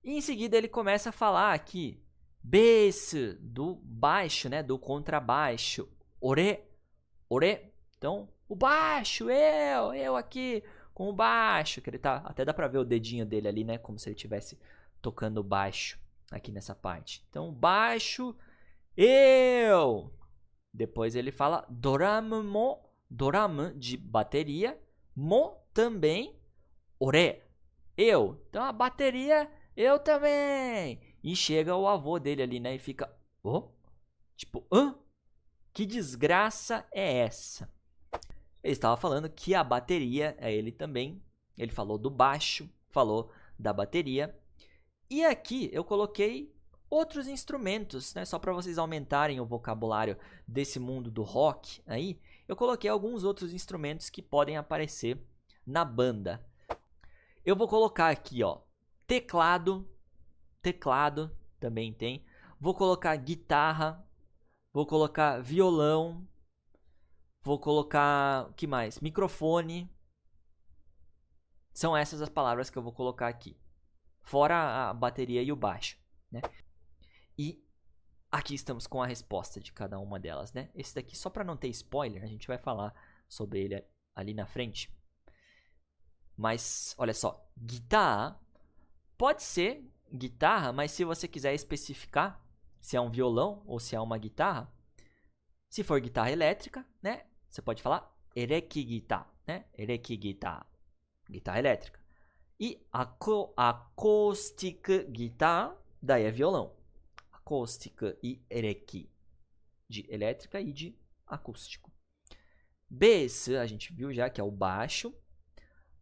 E em seguida ele começa a falar aqui, bass, do baixo, né, do contrabaixo. Ore, ore. Então, o baixo, eu aqui com o baixo, que ele tá, até dá pra ver o dedinho dele ali, né, como se ele estivesse tocando baixo aqui nessa parte. Então, baixo, eu. Depois ele fala doramu mo, doramu de bateria, mo também, ore, eu. Então a bateria, eu também. E chega o avô dele ali, né, e fica, oh, tipo, hã? Que desgraça é essa? Ele estava falando que a bateria é ele também. Ele falou do baixo, falou da bateria. E aqui eu coloquei outros instrumentos, né? Só para vocês aumentarem o vocabulário desse mundo do rock aí. Eu coloquei alguns outros instrumentos que podem aparecer na banda. Eu vou colocar aqui, ó, teclado também tem. Vou colocar guitarra, vou colocar violão, vou colocar, o que mais? Microfone. São essas as palavras que eu vou colocar aqui. Fora a bateria e o baixo, né? E aqui estamos com a resposta de cada uma delas, né? Esse daqui, só para não ter spoiler, a gente vai falar sobre ele ali na frente. Mas, olha só, guitarra pode ser guitarra, mas se você quiser especificar se é um violão ou se é uma guitarra, se for guitarra elétrica, né? Você pode falar ereki guitar, né? Ereki guitar, guitarra elétrica. E acoustic guitar, daí é violão. Acústica e ereki, de elétrica e de acústico. Bass, a gente viu já que é o baixo.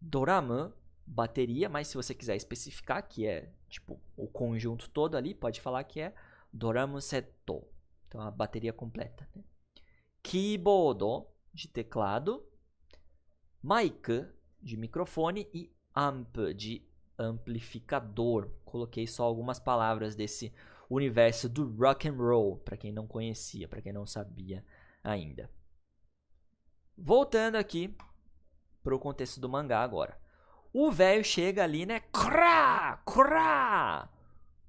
Doramu, bateria, mas se você quiser especificar, que é tipo o conjunto todo ali, pode falar que é doramu setto. Então a bateria completa, né? Keyboard, de teclado. Mic, de microfone. E amp, de amplificador. Coloquei só algumas palavras desse universo do rock and roll, para quem não conhecia, para quem não sabia ainda. Voltando aqui pro contexto do mangá agora. O velho chega ali, né? Krá! Krá!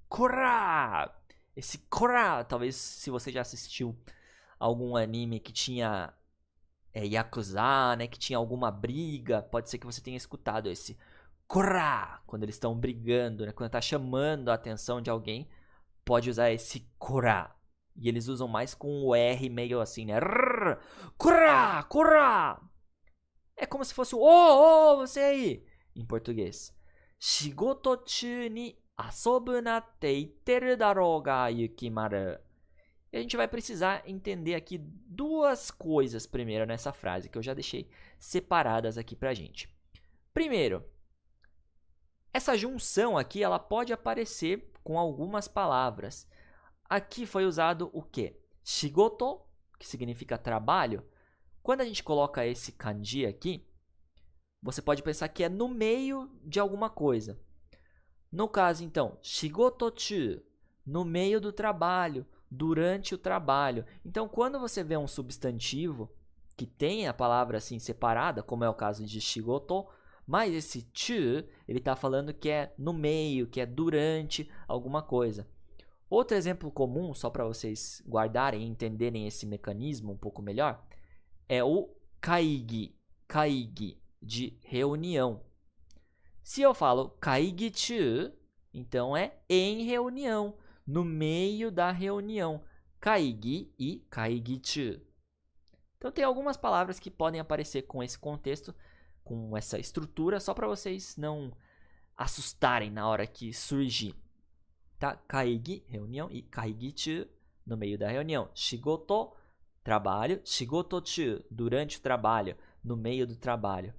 Krá! Esse krá, talvez se você já assistiu algum anime que tinha Yakuza, né? Que tinha alguma briga, pode ser que você tenha escutado esse krá, quando eles estão brigando, né? Quando tá chamando a atenção de alguém, pode usar esse krá. E eles usam mais com o R meio assim, né? Krá! Krá! É como se fosse o você aí, em português. Shigoto chū ni asobu natte itteru darou ga, Yukimaru. E a gente vai precisar entender aqui duas coisas primeiro nessa frase, que eu já deixei separadas aqui pra gente. Primeiro, essa junção aqui, ela pode aparecer com algumas palavras. Aqui foi usado o quê? Shigoto, que significa trabalho. Quando a gente coloca esse kanji aqui, você pode pensar que é no meio de alguma coisa. No caso, então, shigoto-chu, no meio do trabalho, durante o trabalho. Então, quando você vê um substantivo que tem a palavra assim separada, como é o caso de shigoto, mas esse chu, ele está falando que é no meio, que é durante alguma coisa. Outro exemplo comum, só para vocês guardarem e entenderem esse mecanismo um pouco melhor, é o kaigi, de reunião. Se eu falo kaigichu, então é em reunião, no meio da reunião. Kaigi e kaigichu. Então tem algumas palavras que podem aparecer com esse contexto, com essa estrutura, só para vocês não assustarem na hora que surgir. Tá? Kaigi, reunião, e kaigichu, no meio da reunião. Shigoto, trabalho. Shigoto-chu, durante o trabalho, no meio do trabalho.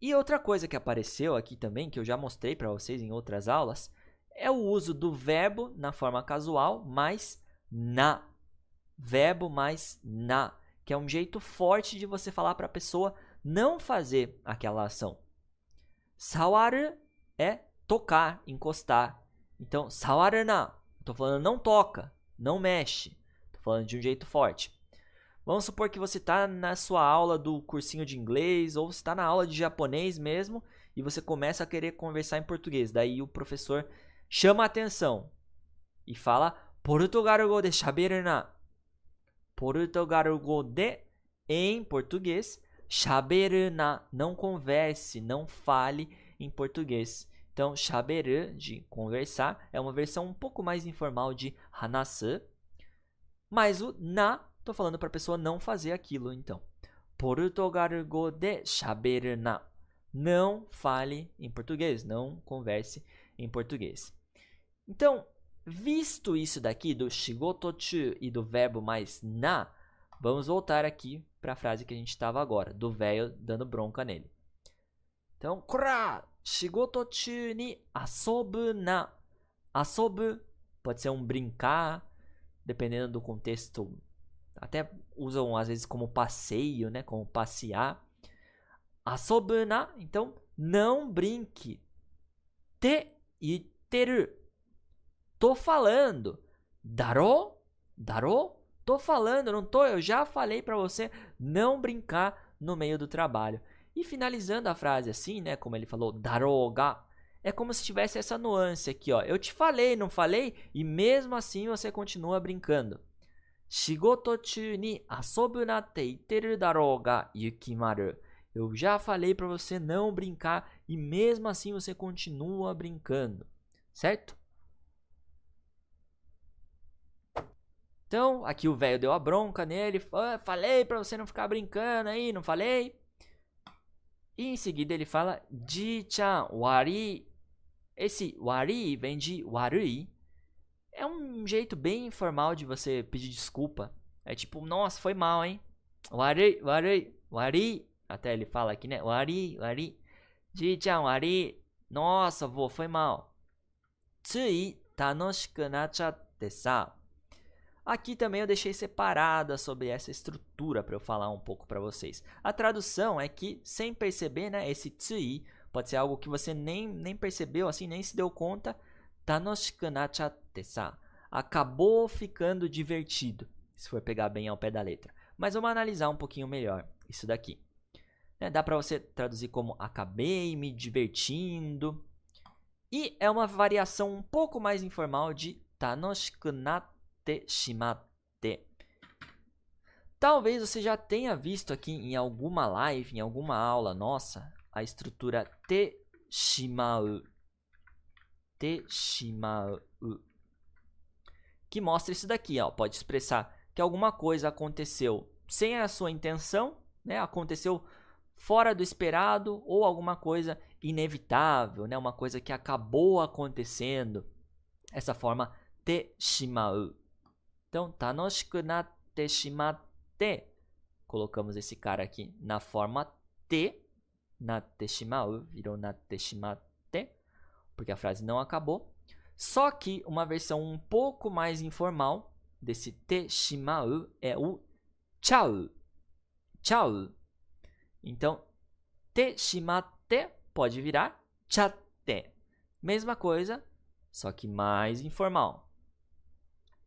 E outra coisa que apareceu aqui também, que eu já mostrei para vocês em outras aulas, é o uso do verbo na forma casual mais na. Verbo mais na, que é um jeito forte de você falar para a pessoa não fazer aquela ação. Sawaru é tocar, encostar. Então, sawaru na, estou falando não toca, não mexe. Estou falando de um jeito forte. Vamos supor que você está na sua aula do cursinho de inglês ou você está na aula de japonês mesmo e você começa a querer conversar em português. Daí o professor chama a atenção e fala Portugal de shaberu na. Portugal de, em português, shaberu na, não converse, não fale em português. Então, shaberu, de conversar, é uma versão um pouco mais informal de hanasu. Mas o na, tô falando para a pessoa não fazer aquilo, então. Portugal de shaberu na. Não fale em português, não converse em português. Então, visto isso daqui do shigoto chu e do verbo mais na, vamos voltar aqui para a frase que a gente estava agora, do velho dando bronca nele. Então, kora, shigoto chu ni asobu na. Asobu pode ser um brincar, dependendo do contexto. Até usam às vezes como passeio, né, como passear. Asobu na, então não brinque. Te iteru. Tô falando. Daro? Daro? Tô falando, não tô? Eu já falei pra você não brincar no meio do trabalho. E finalizando a frase assim, né, como ele falou, daroga, é como se tivesse essa nuance aqui, ó. Eu te falei, não falei? E mesmo assim você continua brincando. Shigoto chu ni asobu natte iteru daroga, Yukimaru. Eu já falei pra você não brincar e mesmo assim você continua brincando, certo? Então, aqui o velho deu a bronca nele. Falei pra você não ficar brincando aí, não falei? E em seguida ele fala Ji-chan wari. Esse wari vem de warui. É um jeito bem informal de você pedir desculpa. É tipo, nossa, foi mal, hein? Wari, wari, wari. Até ele fala aqui, né? Wari, wari. Ji-chan wari. Nossa, vô, foi mal. Tsui tanoshiku nachatte sa. Aqui também eu deixei separada sobre essa estrutura para eu falar um pouco para vocês. A tradução é que, sem perceber, né, esse tsui pode ser algo que você nem percebeu, assim, nem se deu conta. Tanoshiku nachatte sa. Acabou ficando divertido, se for pegar bem ao pé da letra. Mas vamos analisar um pouquinho melhor isso daqui. Dá para você traduzir como acabei me divertindo. E é uma variação um pouco mais informal de tanoshiku natte shimatte. Talvez você já tenha visto aqui em alguma live, em alguma aula nossa, a estrutura te shimau. Te shimau. Que mostra isso daqui, ó. Pode expressar que alguma coisa aconteceu sem a sua intenção, né? Aconteceu fora do esperado ou alguma coisa inevitável, né? Uma coisa que acabou acontecendo. Essa forma te shimau. Então, tanoshiku natte shimatte. Colocamos esse cara aqui na forma te. Natte shimau virou natte shimatte, porque a frase não acabou. Só que uma versão um pouco mais informal desse te shimau é o chau. Chau. Então, te shimatte pode virar chatte. Mesma coisa, só que mais informal.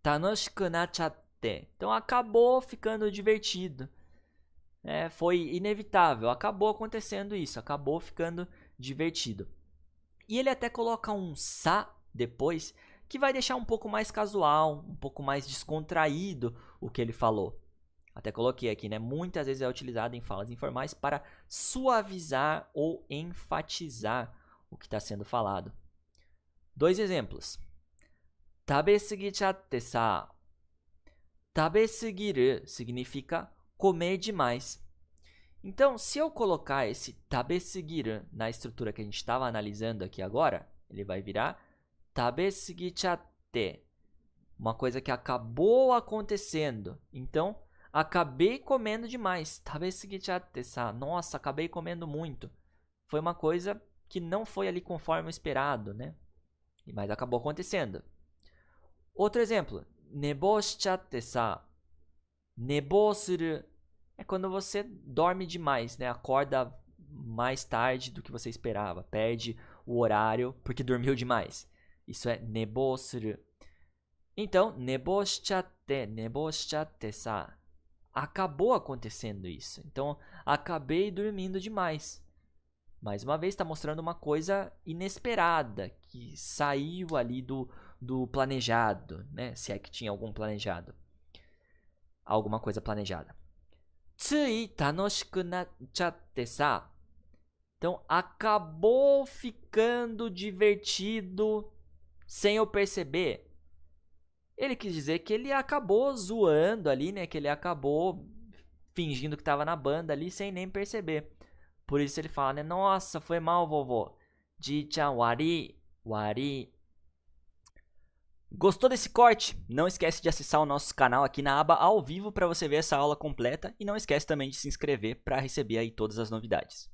Tanoshiku nachatte. Então acabou ficando divertido. Foi inevitável, acabou acontecendo isso, acabou ficando divertido. E ele até coloca um sa depois, que vai deixar um pouco mais casual, um pouco mais descontraído o que ele falou. Até coloquei aqui, né? Muitas vezes é utilizado em falas informais para suavizar ou enfatizar o que está sendo falado. 2 exemplos. Tabesugichatte sa. Tabesugiru significa comer demais. Então, se eu colocar esse tabesugiru na estrutura que a gente estava analisando aqui agora, ele vai virar tabesugichatte. Uma coisa que acabou acontecendo. Então, acabei comendo demais. Tabesugichatte sa. Nossa, acabei comendo muito. Foi uma coisa que não foi ali conforme o esperado, né? Mas acabou acontecendo. Outro exemplo. Nebou shichatte sa. Nebou suru é quando você dorme demais, né? Acorda mais tarde do que você esperava. Perde o horário porque dormiu demais. Isso é nebou suru. Então, nebou shichatte sa. Acabou acontecendo isso. Então, acabei dormindo demais. Mais uma vez, está mostrando uma coisa inesperada, que saiu ali do planejado, né? Se é que tinha algum planejado. Alguma coisa planejada. Tsui tanoshiku nachatte sa. Então, acabou ficando divertido sem eu perceber. Ele quis dizer que ele acabou zoando ali, né? Que ele acabou fingindo que estava na banda ali sem nem perceber. Por isso ele fala, né? Nossa, foi mal, vovô. Ji-chan, wari, wari. Gostou desse corte? Não esquece de acessar o nosso canal aqui na aba ao vivo para você ver essa aula completa. E não esquece também de se inscrever para receber aí todas as novidades.